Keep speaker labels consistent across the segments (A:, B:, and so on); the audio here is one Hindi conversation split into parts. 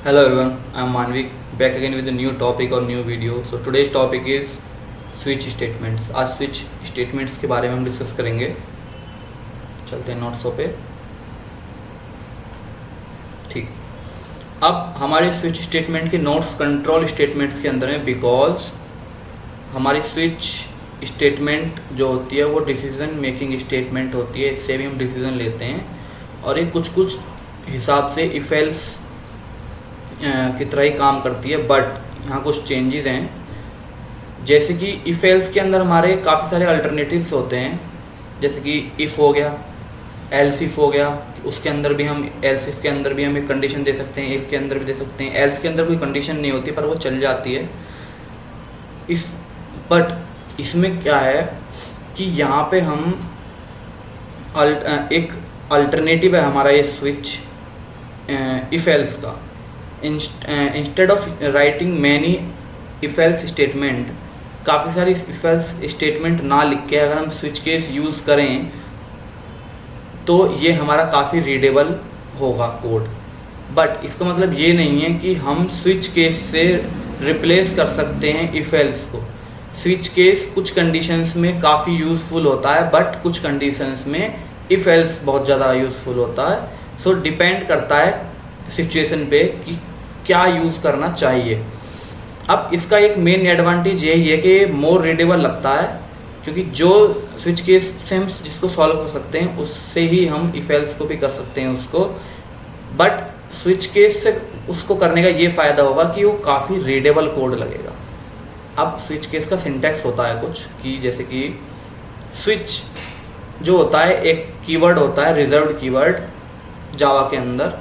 A: Hello everyone, I am Manvik back again with a new topic or new video. So today's topic is switch statements. आज switch statements के बारे में हम डिस्कस करेंगे. चलते हैं नोट्सों पे. ठीक, अब हमारे स्विच स्टेटमेंट के नोट्स कंट्रोल स्टेटमेंट्स के अंदर है, बिकॉज हमारी स्विच स्टेटमेंट जो होती है वो डिसीजन मेकिंग स्टेटमेंट होती है. इससे भी हम डिसीजन लेते हैं और ये कुछ कुछ हिसाब से इफ एल्स की तरह ही काम करती है. बट यहाँ कुछ चेंजेस हैं, जैसे कि इफ एल्स के अंदर हमारे काफ़ी सारे अल्टरनेटिव्स होते हैं. जैसे कि इफ़ हो गया, एल्स इफ़ हो गया, उसके अंदर भी हम एल्स इफ़ के अंदर भी हम एक कंडीशन दे सकते हैं, इफ़ के अंदर भी दे सकते हैं. एल्स के अंदर कोई कंडीशन नहीं होती पर वो चल जाती है. बट इसमें क्या है कि यहाँ पे हम एक अल्टरनेटिव है हमारा ये स्विच इफ एल्स का. Instead of writing many if else statement, काफ़ी सारी इफ एल्स स्टेटमेंट ना लिख के अगर हम स्विच केस यूज़ करें तो ये हमारा काफ़ी रीडेबल होगा कोड. बट इसका मतलब ये नहीं है कि हम स्विच केस से रिप्लेस कर सकते हैं इफ एल्स को. स्विच केस कुछ कंडीशंस में काफ़ी यूज़फुल होता है, बट कुछ कंडीशंस में इफ एल्स बहुत ज़्यादा यूज़फुल होता है. सो डिपेंड करता है सिचुएशन पे कि क्या यूज़ करना चाहिए. अब इसका एक मेन एडवांटेज यही है कि मोर रीडेबल लगता है, क्योंकि जो स्विच केस से हम जिसको सॉल्व कर सकते हैं उससे ही हम इफ एल्स को भी कर सकते हैं उसको. बट स्विच केस से उसको करने का ये फ़ायदा होगा कि वो काफ़ी रीडेबल कोड लगेगा. अब स्विच केस का सिंटैक्स होता है कुछ कि जैसे कि स्विच जो होता है एक कीवर्ड होता है, रिजर्व्ड कीवर्ड जावा के अंदर.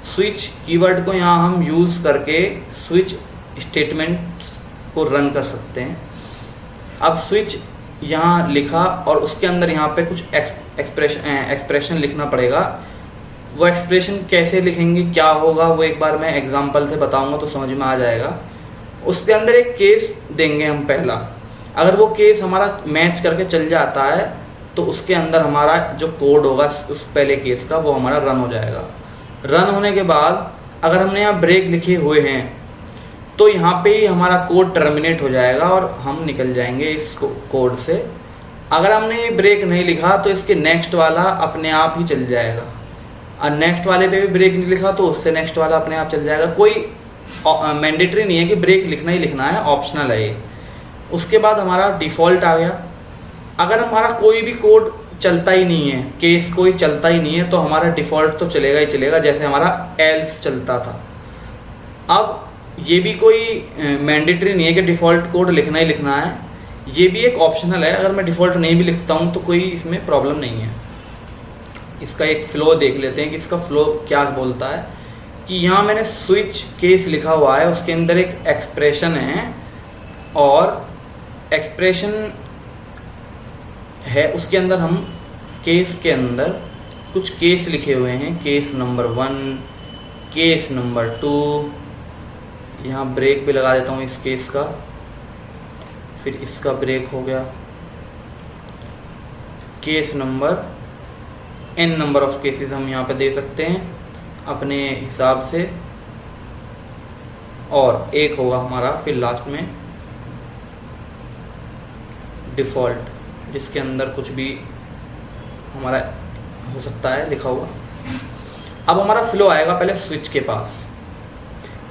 A: स्विच कीवर्ड को यहाँ हम यूज़ करके स्विच स्टेटमेंट को रन कर सकते हैं. अब स्विच यहाँ लिखा और उसके अंदर यहाँ पे कुछ एक्सप्रेशन लिखना पड़ेगा. वो एक्सप्रेशन कैसे लिखेंगे, क्या होगा, वो एक बार मैं एग्जांपल से बताऊंगा तो समझ में आ जाएगा. उसके अंदर एक केस देंगे हम पहला. अगर वो केस हमारा मैच करके चल जाता है तो उसके अंदर हमारा जो कोड होगा उस पहले केस का वो हमारा रन हो जाएगा. रन होने के बाद अगर हमने यहाँ ब्रेक लिखे हुए हैं तो यहाँ पे ही हमारा कोड टर्मिनेट हो जाएगा और हम निकल जाएंगे इस कोड से. अगर हमने ये ब्रेक नहीं लिखा तो इसके नेक्स्ट वाला अपने आप ही चल जाएगा, और नेक्स्ट वाले पे भी ब्रेक नहीं लिखा तो उससे नेक्स्ट वाला अपने आप चल जाएगा. कोई मैंडेटरी नहीं है कि ब्रेक लिखना ही लिखना है, ऑप्शनल है ये. उसके बाद हमारा डिफ़ॉल्ट आ गया. अगर हमारा कोई भी कोड चलता ही नहीं है, केस कोई चलता ही नहीं है, तो हमारा डिफ़ॉल्ट तो चलेगा ही चलेगा, जैसे हमारा एल्स चलता था. अब ये भी कोई मैंडेटरी नहीं है कि डिफ़ॉल्ट कोड लिखना ही लिखना है, ये भी एक ऑप्शनल है. अगर मैं डिफ़ॉल्ट नहीं भी लिखता हूँ तो कोई इसमें प्रॉब्लम नहीं है. इसका एक फ़्लो देख लेते हैं कि इसका फ़्लो क्या बोलता है. कि यहाँ मैंने स्विच केस लिखा हुआ है, उसके अंदर एक एक्सप्रेशन है और एक्सप्रेशन है, उसके अंदर हम केस के अंदर कुछ केस लिखे हुए हैं. Case number 1, case number 2. यहाँ ब्रेक भी लगा देता हूँ इस केस का, फिर इसका ब्रेक हो गया. Case number n number of cases हम यहाँ पे दे सकते हैं अपने हिसाब से, और एक होगा हमारा फिर लास्ट में डिफ़ॉल्ट, जिसके अंदर कुछ भी हमारा हो सकता है लिखा हुआ. अब हमारा फ्लो आएगा पहले स्विच के पास.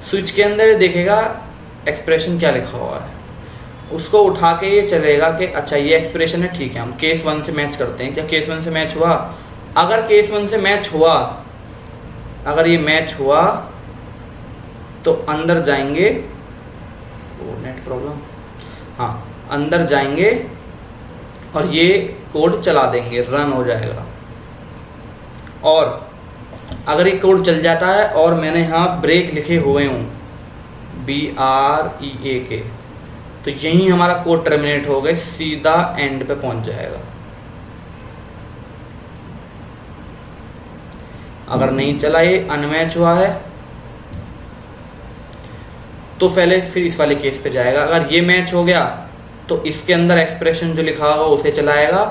A: स्विच के अंदर देखेगा एक्सप्रेशन क्या लिखा हुआ है, उसको उठा के ये चलेगा कि अच्छा ये एक्सप्रेशन है, ठीक है हम केस 1 से मैच करते हैं. क्या केस 1 से मैच हुआ? अगर केस 1 से मैच हुआ, अगर ये मैच हुआ तो अंदर जाएंगे. ओ नेट प्रॉब्लम. हाँ, अंदर जाएंगे और ये कोड चला देंगे, रन हो जाएगा. और अगर ये कोड चल जाता है और मैंने यहाँ ब्रेक लिखे हुए हूँ BREAK, तो यहीं हमारा कोड टर्मिनेट हो गए, सीधा एंड पे पहुँच जाएगा. अगर नहीं चला, ये अनमैच हुआ है, तो पहले फिर इस वाले केस पे जाएगा. अगर ये मैच हो गया तो इसके अंदर एक्सप्रेशन जो लिखा होगा उसे चलाएगा,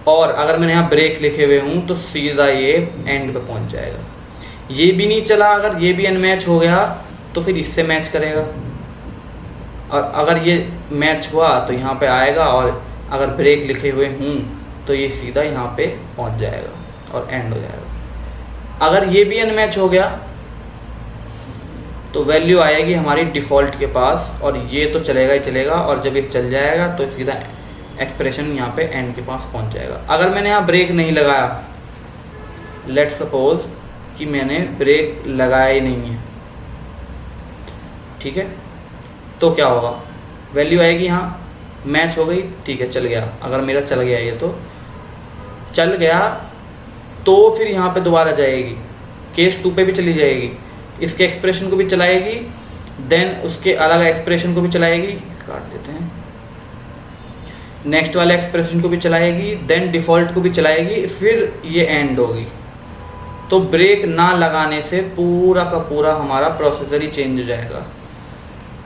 A: और अगर मैंने यहाँ ब्रेक लिखे हुए हूँ तो सीधा ये एंड पे पहुँच जाएगा. ये भी नहीं चला, अगर ये भी अनमैच हो गया तो फिर इससे मैच करेगा, और अगर ये मैच हुआ तो यहाँ पे आएगा, और अगर ब्रेक लिखे हुए हूँ तो ये सीधा यहाँ पे पहुँच जाएगा और एंड हो जाएगा। अगर ये भी अनमैच हो गया तो वैल्यू आएगी हमारी डिफ़ॉल्ट के पास, और ये तो चलेगा ही चलेगा, और जब ये चल जाएगा तो सीधा एक्सप्रेशन यहाँ पे एंड के पास पहुँच जाएगा। अगर मैंने यहाँ ब्रेक नहीं लगाया, लेट्स सपोज कि मैंने ब्रेक लगाया ही नहीं है, ठीक है, तो क्या होगा, वैल्यू आएगी यहाँ मैच हो गई, ठीक है, चल गया। अगर मेरा चल गया ये तो चल गया, तो फिर यहाँ पे दोबारा जाएगी, केस 2 पे भी चली जाएगी, इसके एक्सप्रेशन को भी चलाएगी, देन उसके अलग एक्सप्रेशन को भी चलाएगी, काट देते हैं, नेक्स्ट वाले एक्सप्रेशन को भी चलाएगी, देन डिफ़ॉल्ट को भी चलाएगी, फिर ये एंड होगी। तो ब्रेक ना लगाने से पूरा का पूरा हमारा प्रोसेसर ही चेंज हो जाएगा,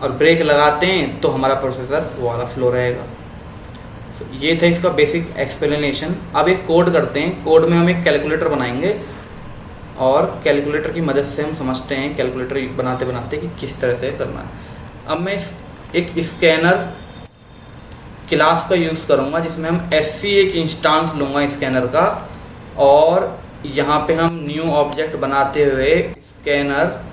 A: और ब्रेक लगाते हैं तो हमारा प्रोसेसर वो वाला फ्लो रहेगा। तो ये था इसका बेसिक एक्सप्लेनेशन। अब एक कोड करते हैं, कोड में हम एक कैलकुलेटर बनाएंगे, और कैलकुलेटर की मदद से हम समझते हैं कैलकुलेटर बनाते बनाते कि किस तरह से करना है। अब मैं एक स्कैनर क्लास का यूज़ करूँगा, जिसमें हम SC एक इंस्टांस लूँगा स्कैनर का, और यहाँ पे हम न्यू ऑब्जेक्ट बनाते हुए स्कैनर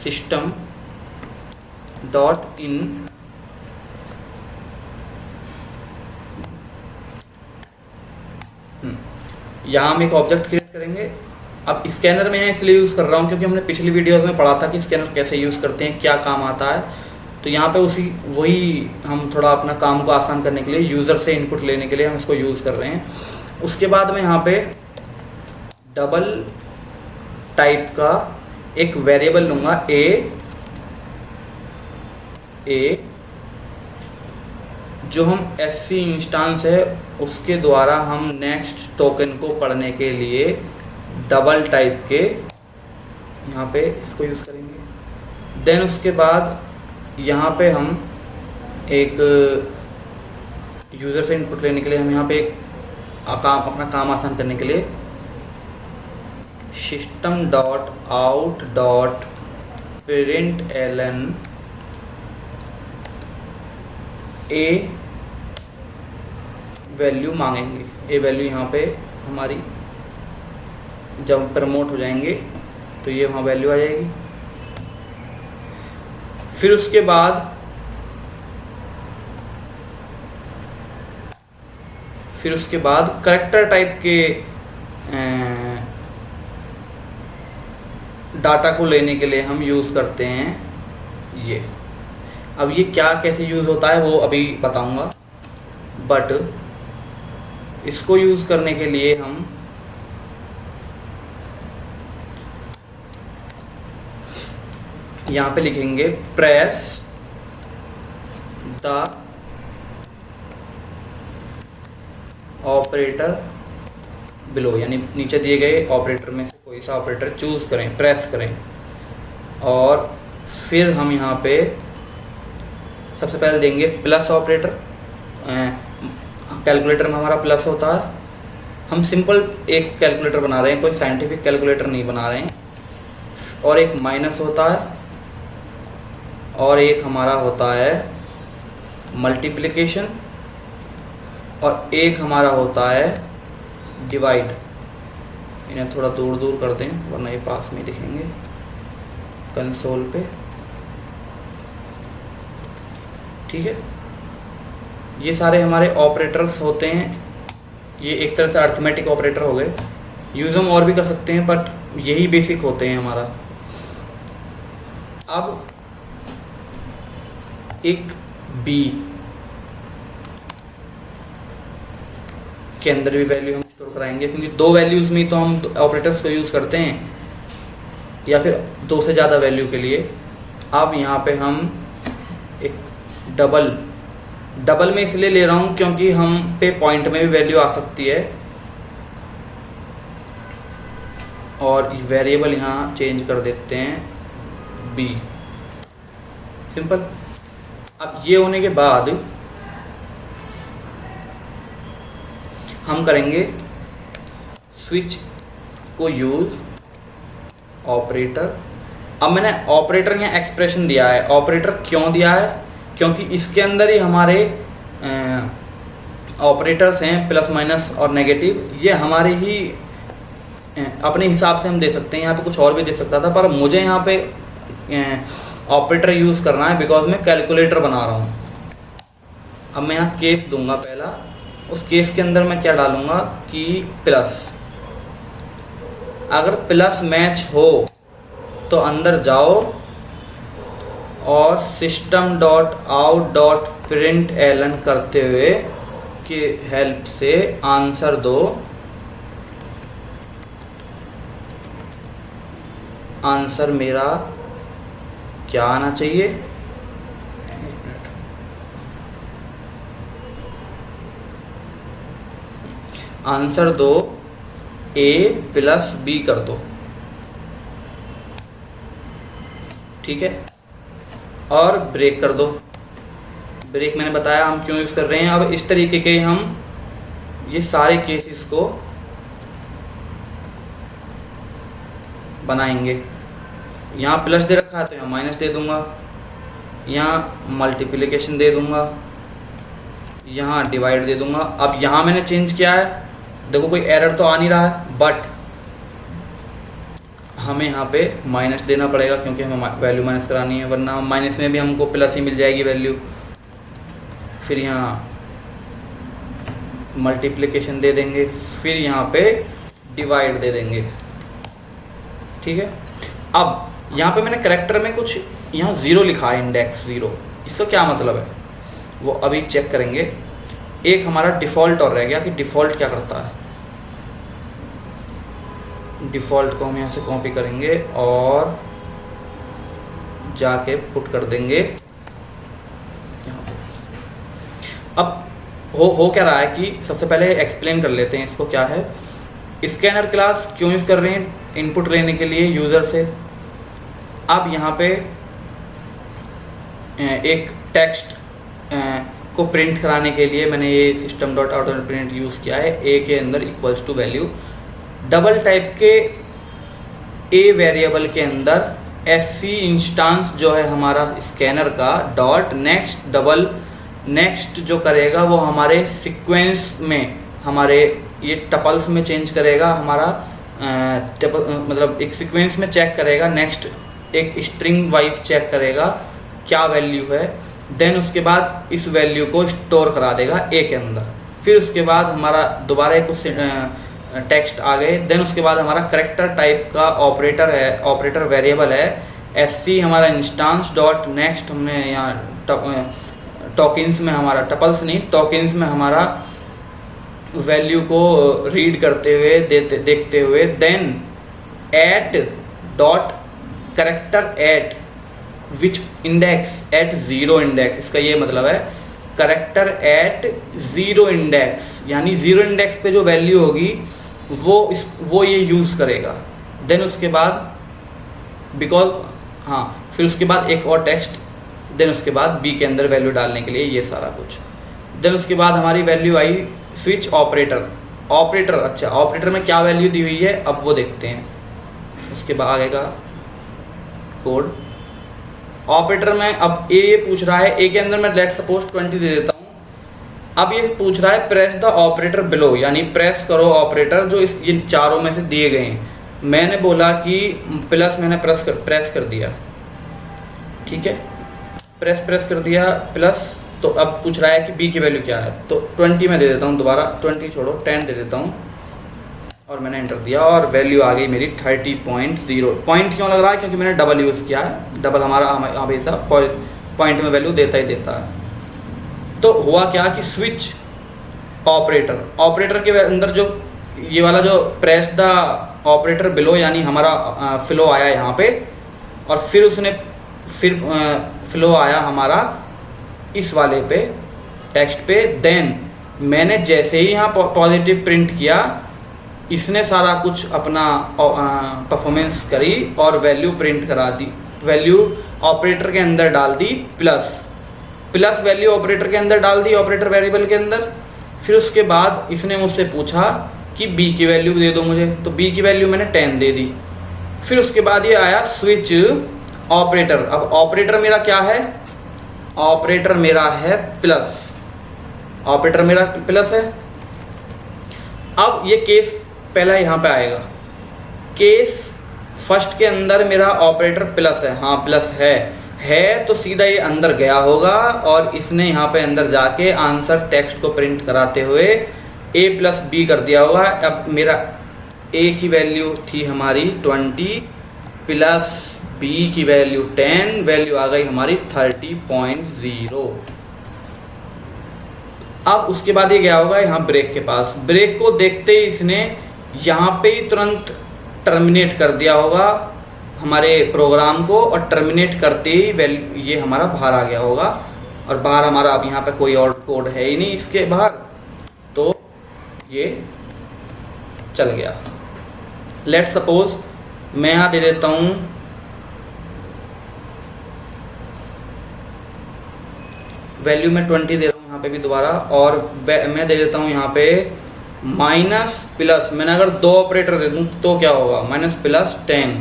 A: सिस्टम डॉट इन यहाँ हम एक ऑब्जेक्ट क्रिएट करेंगे। अब स्कैनर में है इसलिए यूज़ कर रहा हूँ क्योंकि हमने पिछली वीडियोस में पढ़ा था कि स्कैनर कैसे यूज़ करते हैं, क्या काम आता है। तो यहाँ पे वही हम थोड़ा अपना काम को आसान करने के लिए, यूज़र से इनपुट लेने के लिए हम इसको यूज़ कर रहे हैं। उसके बाद मैं यहाँ पे डबल टाइप का एक वेरिएबल लूँगा ए, जो हम SC इंस्टांस है उसके द्वारा हम नेक्स्ट टोकन को पढ़ने के लिए डबल टाइप के यहाँ पे इसको यूज़ करेंगे। देन उसके बाद यहाँ पे हम एक यूज़र से इनपुट लेने के लिए हम यहाँ पे एक अपना काम आसान करने के लिए system dot out dot println ए वैल्यू मांगेंगे। ए वैल्यू यहाँ पे हमारी जब प्रमोट हो जाएंगे तो ये वहाँ वैल्यू आ जाएगी। फिर उसके बाद करैक्टर टाइप के डाटा को लेने के लिए हम यूज़ करते हैं ये। अब ये क्या कैसे यूज़ होता है वो अभी बताऊंगा, बट इसको यूज़ करने के लिए हम यहाँ पे लिखेंगे प्रेस द ऑपरेटर बिलो, यानी नीचे दिए गए ऑपरेटर में से कोई सा ऑपरेटर चूज़ करें, प्रेस करें। और फिर हम यहाँ पे सबसे पहले देंगे प्लस ऑपरेटर। कैलकुलेटर में हमारा प्लस होता है। हम सिंपल एक कैलकुलेटर बना रहे हैं, कोई साइंटिफिक कैलकुलेटर नहीं बना रहे हैं। और एक माइनस होता है, और एक हमारा होता है मल्टीप्लिकेशन, और एक हमारा होता है डिवाइड। इन्हें थोड़ा दूर दूर कर दें वरना ये पास में दिखेंगे कंसोल पे, ठीक है। ये सारे हमारे ऑपरेटर्स होते हैं। ये एक तरह से अर्थमेटिक ऑपरेटर हो गए। यूज़ हम और भी कर सकते हैं, बट यही बेसिक होते हैं हमारा। अब एक बी के अंदर भी वैल्यू हम स्टोर कराएंगे, क्योंकि दो वैल्यूज़ में तो हम ऑपरेटर्स को यूज़ करते हैं, या फिर दो से ज़्यादा वैल्यू के लिए। अब यहाँ पे हम एक डबल में इसलिए ले रहा हूँ क्योंकि हम पे पॉइंट में भी वैल्यू आ सकती है। और वेरिएबल यहाँ चेंज कर देते हैं बी, सिंपल। अब ये होने के बाद हम करेंगे स्विच को यूज ऑपरेटर। अब मैंने ऑपरेटर यहाँ एक्सप्रेशन दिया है। ऑपरेटर क्यों दिया है? क्योंकि इसके अंदर ही हमारे ऑपरेटर्स हैं, प्लस माइनस और नेगेटिव। ये हमारे ही अपने हिसाब से हम दे सकते हैं, यहाँ पे कुछ और भी दे सकता था, पर मुझे यहाँ पे ऑपरेटर यूज़ करना है बिकॉज मैं कैलकुलेटर बना रहा हूँ। अब मैं यहाँ केस दूंगा पहला। उस केस के अंदर मैं क्या डालूँगा कि प्लस। अगर प्लस मैच हो तो अंदर जाओ और system dot out dot println करते हुए की हेल्प से आंसर दो। आंसर मेरा क्या आना चाहिए? आंसर दो a प्लस बी कर दो। ठीक है, और ब्रेक कर दो। ब्रेक मैंने बताया हम क्यों यूज़ कर रहे हैं। अब इस तरीके के हम ये सारे केसेस को बनाएंगे। यहाँ प्लस दे रखा है तो यहाँ माइनस दे दूंगा, यहाँ मल्टीप्लिकेशन दे दूंगा, यहाँ डिवाइड दे दूंगा। अब यहाँ मैंने चेंज किया है, देखो कोई एरर तो आ नहीं रहा है, बट हमें यहाँ पे माइनस देना पड़ेगा क्योंकि हमें वैल्यू माइनस करानी है, वरना माइनस में भी हमको प्लस ही मिल जाएगी वैल्यू। फिर यहाँ मल्टीप्लिकेशन दे देंगे, फिर यहाँ पे डिवाइड दे देंगे। ठीक है, अब यहाँ पे मैंने करेक्टर में कुछ यहाँ ज़ीरो लिखा है, इंडेक्स ज़ीरो। इसका क्या मतलब है वो अभी चेक करेंगे। एक हमारा डिफ़ॉल्ट और रह गया कि डिफ़ॉल्ट क्या करता है। डिफ़ॉल्ट को हम यहाँ से कॉपी करेंगे और जाके पुट कर देंगे यहाँ पे। अब हो क्या रहा है कि सबसे पहले एक्सप्लेन कर लेते हैं इसको क्या है। स्कैनर क्लास क्यों यूज़ कर रहे हैं? इनपुट लेने के लिए यूज़र से। अब यहाँ पे एक टेक्स्ट को प्रिंट कराने के लिए मैंने ये system dot out dot print use किया है। ए के अंदर equals to value, double type के ए वेरिएबल के अंदर SC इंस्टांस जो है हमारा स्कैनर का डॉट नेक्स्ट डबल नेक्स्ट जो करेगा वो हमारे सीक्वेंस में, हमारे ये टपल्स में चेंज करेगा। हमारा मतलब एक सीक्वेंस में चेक करेगा, नेक्स्ट एक स्ट्रिंग वाइज चेक करेगा क्या वैल्यू है, देन उसके बाद इस वैल्यू को स्टोर करा देगा ए के अंदर। फिर उसके बाद हमारा दोबारा एक कुछ टेक्स्ट आ गए, देन उसके बाद हमारा करेक्टर टाइप का ऑपरेटर है, ऑपरेटर वेरिएबल है SC हमारा इंस्टांस डॉट नेक्स्ट। हमने यहाँ टोकन्स में हमारा टपल्स नहीं टोकन्स में हमारा वैल्यू को रीड करते हुए देखते हुए, then at dot character at which index at zero index. इसका ये मतलब है करेक्टर एट ज़ीरो इंडेक्स, यानी ज़ीरो इंडेक्स पे जो वैल्यू होगी वो ये यूज़ करेगा। देन उसके बाद फिर उसके बाद एक और टेक्स्ट, देन उसके बाद बी के अंदर वैल्यू डालने के लिए ये सारा कुछ। देन उसके बाद हमारी वैल्यू आई स्विच ऑपरेटर। अच्छा, ऑपरेटर में क्या वैल्यू दी हुई है अब वो देखते हैं। उसके बाद आएगा कोड। ऑपरेटर में अब ए पूछ रहा है, ए के अंदर मैं लेट सपोज 20 दे देता हूँ। अब ये पूछ रहा है प्रेस द ऑपरेटर बिलो, यानी प्रेस करो ऑपरेटर जो ये चारों में से दिए गए हैं। मैंने बोला कि प्लस, मैंने प्रेस कर दिया। ठीक है, प्रेस कर दिया प्लस। तो अब पूछ रहा है कि बी की वैल्यू क्या है, तो 20 में दे देता हूँ, दोबारा 20 छोड़ो 10 दे देता हूँ और मैंने एंटर दिया और वैल्यू आ गई मेरी 30.0। पॉइंट क्यों लग रहा है? क्योंकि मैंने डबल यूज़ किया है। डबल हमारा हमेशा पॉइंट में वैल्यू देता ही देता है। तो हुआ क्या कि स्विच ऑपरेटर के अंदर जो ये वाला जो प्रेस द ऑपरेटर बिलो, यानी हमारा फ्लो आया यहाँ पे, और फिर फ्लो आया हमारा इस वाले पे टेक्स्ट पे। देन मैंने जैसे ही यहाँ पॉजिटिव प्रिंट किया, इसने सारा कुछ अपना परफॉर्मेंस करी और वैल्यू प्रिंट करा दी। वैल्यू ऑपरेटर के अंदर डाल दी प्लस। प्लस वैल्यू ऑपरेटर के अंदर डाल दी, ऑपरेटर वेरिएबल के अंदर। फिर उसके बाद इसने मुझसे पूछा कि b की वैल्यू दे दो मुझे, तो b की वैल्यू मैंने 10 दे दी। फिर उसके बाद ये आया स्विच ऑपरेटर। अब ऑपरेटर मेरा क्या है, ऑपरेटर मेरा है प्लस, ऑपरेटर मेरा प्लस है। अब ये केस पहला यहाँ पे आएगा, केस फर्स्ट के अंदर मेरा ऑपरेटर प्लस है, हाँ प्लस है तो सीधा ये अंदर गया होगा और इसने यहाँ पे अंदर जाके आंसर टेक्स्ट को प्रिंट कराते हुए a प्लस बी कर दिया होगा। अब मेरा a की वैल्यू थी हमारी 20 प्लस b की वैल्यू 10, वैल्यू आ गई हमारी 30.0। अब उसके बाद ये गया होगा यहाँ ब्रेक के पास, ब्रेक को देखते ही इसने यहाँ पे ही तुरंत टर्मिनेट कर दिया होगा हमारे प्रोग्राम को, और टर्मिनेट करते ही ये हमारा बाहर आ गया होगा। और बाहर हमारा अब यहाँ पे कोई और कोड है ही नहीं इसके बाहर, तो ये चल गया। लेट सपोज मैं यहाँ दे देता हूँ वैल्यू में 20 दे रहा हूँ यहाँ पे भी दोबारा, और मैं दे देता हूँ यहाँ पे माइनस प्लस। मैंने अगर दो ऑपरेटर दे दूँ तो क्या होगा, माइनस प्लस 10,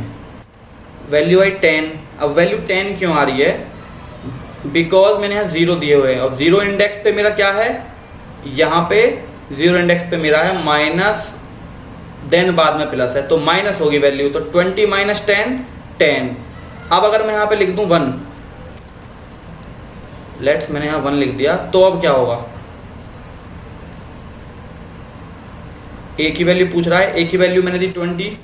A: वैल्यू आई 10। अब वैल्यू 10 क्यों आ रही है, बिकॉज मैंने यहाँ 0 दिए हुए हैं और 0 इंडेक्स पे मेरा क्या है, यहाँ पे 0 इंडेक्स पे मेरा है माइनस, देन बाद में प्लस है तो माइनस होगी वैल्यू, तो 20 माइनस 10 10। अब अगर मैं यहाँ पे लिख दूँ 1, लेट्स मैंने यहाँ 1 लिख दिया, तो अब क्या होगा, a की वैल्यू पूछ रहा है, a की वैल्यू मैंने दी 20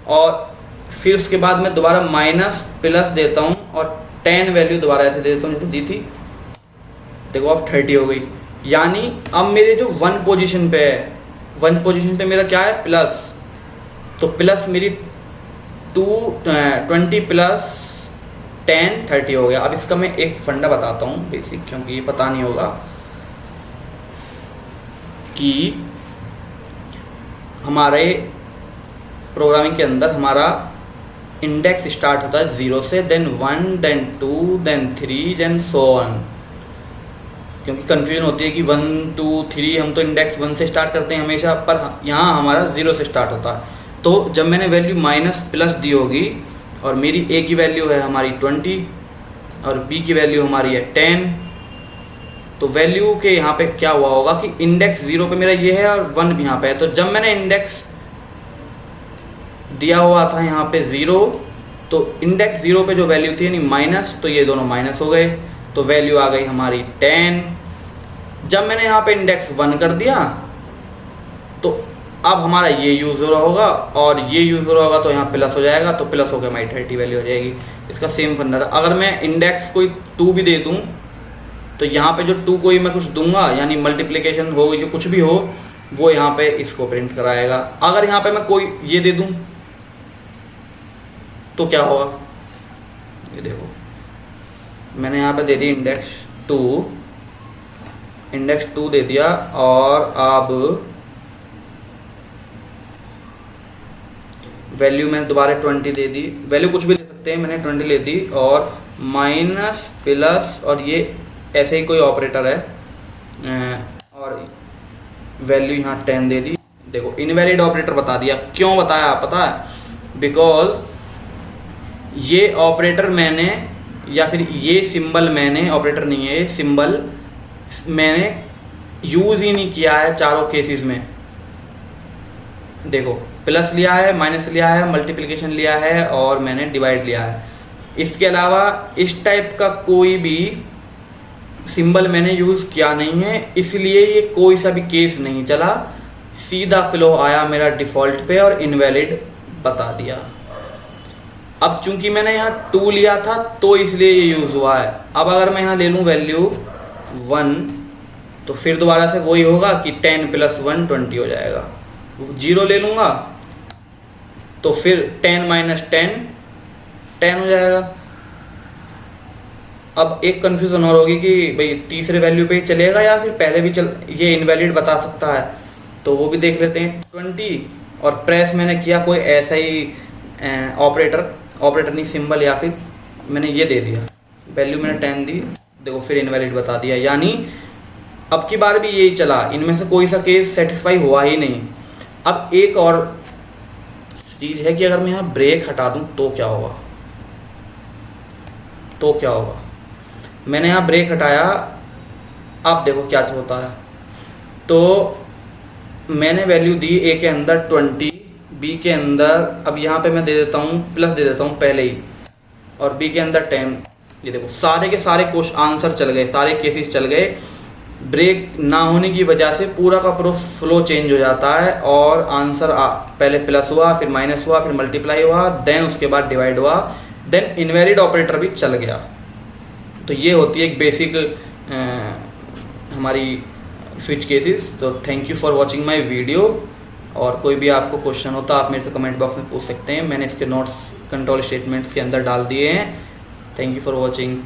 A: और फिर उसके बाद मैं दोबारा माइनस प्लस देता हूँ और 10 वैल्यू दोबारा ऐसे दे देता हूँ जैसे दी थी, देखो अब 30 हो गई। यानी अब मेरे जो 1 पोजीशन पे है, 1 पोजीशन पे मेरा क्या है प्लस, तो प्लस मेरी 20 प्लस 10 30 हो गया। अब इसका मैं एक फंडा बताता हूँ बेसिक, क्योंकि ये पता नहीं होगा कि हमारे प्रोग्रामिंग के अंदर हमारा इंडेक्स स्टार्ट होता है 0 से, then 1, then 2, then 3, then so on. क्योंकि कन्फ्यूजन होती है कि 1 2 3 हम तो इंडेक्स 1 से स्टार्ट करते हैं हमेशा, पर यहाँ हमारा 0 से स्टार्ट होता है। तो जब मैंने वैल्यू माइनस प्लस दी होगी और मेरी a की वैल्यू है हमारी 20 और b की वैल्यू हमारी है 10, तो वैल्यू के यहाँ पे क्या हुआ होगा कि इंडेक्स 0 पे मेरा ये है और 1 भी यहाँ पे है। तो जब मैंने इंडेक्स दिया हुआ था यहाँ पे 0, तो इंडेक्स 0 पे जो वैल्यू थी यानी माइनस, तो ये दोनों माइनस हो गए, तो वैल्यू आ गई हमारी 10। जब मैंने यहाँ पे इंडेक्स 1 कर दिया तो अब हमारा ये यूज़ हो रहा होगा और ये यूज़ हो रहा होगा, तो यहाँ प्लस हो जाएगा, तो प्लस होकर हमारी 30 वैल्यू हो जाएगी। इसका सेम फंडा था। अगर मैं इंडेक्स कोई 2 भी दे दूँ तो यहाँ पे जो 2 कोई मैं कुछ दूंगा, यानी मल्टीप्लिकेशन हो जो कुछ भी हो, वो यहाँ पे इसको प्रिंट कराएगा। अगर यहाँ पे मैं कोई ये दे दूँ तो क्या होगा, ये देखो मैंने यहाँ पे दे दी इंडेक्स 2 दे दिया, और अब वैल्यू मैंने दोबारा 20 दे दी, वैल्यू कुछ भी दे सकते हैं, मैंने 20 ले दी, और माइनस प्लस, और ये ऐसे ही कोई ऑपरेटर है, और वैल्यू यहाँ 10 दे दी। देखो इनवैलिड ऑपरेटर बता दिया। क्यों बताया पता है, बिकॉज ये ऑपरेटर मैंने, या फिर ये सिंबल मैंने, ऑपरेटर नहीं है ये सिंबल मैंने यूज़ ही नहीं किया है चारों केसेस में। देखो प्लस लिया है, माइनस लिया है, मल्टीप्लिकेशन लिया है, और मैंने डिवाइड लिया है। इसके अलावा इस टाइप का कोई भी सिंबल मैंने यूज़ किया नहीं है, इसलिए ये कोई सा भी केस नहीं चला, सीधा फ्लो आया मेरा डिफ़ॉल्ट पे और इनवैलिड बता दिया। अब चूंकि मैंने यहाँ 2 लिया था तो इसलिए ये यूज़ हुआ है। अब अगर मैं यहाँ ले लूँ वैल्यू 1, तो फिर दोबारा से वही होगा कि 10 प्लस 1 20 हो जाएगा। 0 ले लूँगा तो फिर 10 माइनस 10 10 हो जाएगा। अब एक कन्फ्यूज़न और होगी कि भाई तीसरे वैल्यू पे ही चलेगा या फिर पहले भी ये इनवैलिड बता सकता है, तो वो भी देख लेते हैं। 20 और प्रेस मैंने किया कोई ऐसा ही ऑपरेटर नहीं सिंबल, या फिर मैंने ये दे दिया, वैल्यू मैंने 10 दी, देखो फिर इनवैलिड बता दिया, यानी अब की बार भी यही चला, इनमें से कोई सा केस सेटिस्फाई हुआ ही नहीं। अब एक और चीज़ है कि अगर मैं यहाँ ब्रेक हटा दूँ तो क्या होगा, तो क्या होगा। मैंने यहाँ ब्रेक हटाया, अब देखो क्या होता है। तो मैंने वैल्यू दी ए के अंदर 20, बी के अंदर, अब यहाँ पे मैं दे देता हूँ प्लस दे देता हूँ पहले ही, और बी के अंदर 10। ये देखो सारे के सारे क्वेश्चन आंसर चल गए, सारे केसेस चल गए। ब्रेक ना होने की वजह से पूरा का पूरा फ्लो चेंज हो जाता है, और आंसर पहले प्लस हुआ, फिर माइनस हुआ, फिर मल्टीप्लाई हुआ, देन उसके बाद डिवाइड हुआ, देन इनवैलिड ऑपरेटर भी चल गया। तो ये होती है एक बेसिक हमारी स्विच केसेस। तो thank you for watching my video, और कोई भी आपको क्वेश्चन होता आप मेरे से कमेंट बॉक्स में पूछ सकते हैं। मैंने इसके नोट्स कंट्रोल स्टेटमेंट्स के अंदर डाल दिए हैं। Thank you for watching.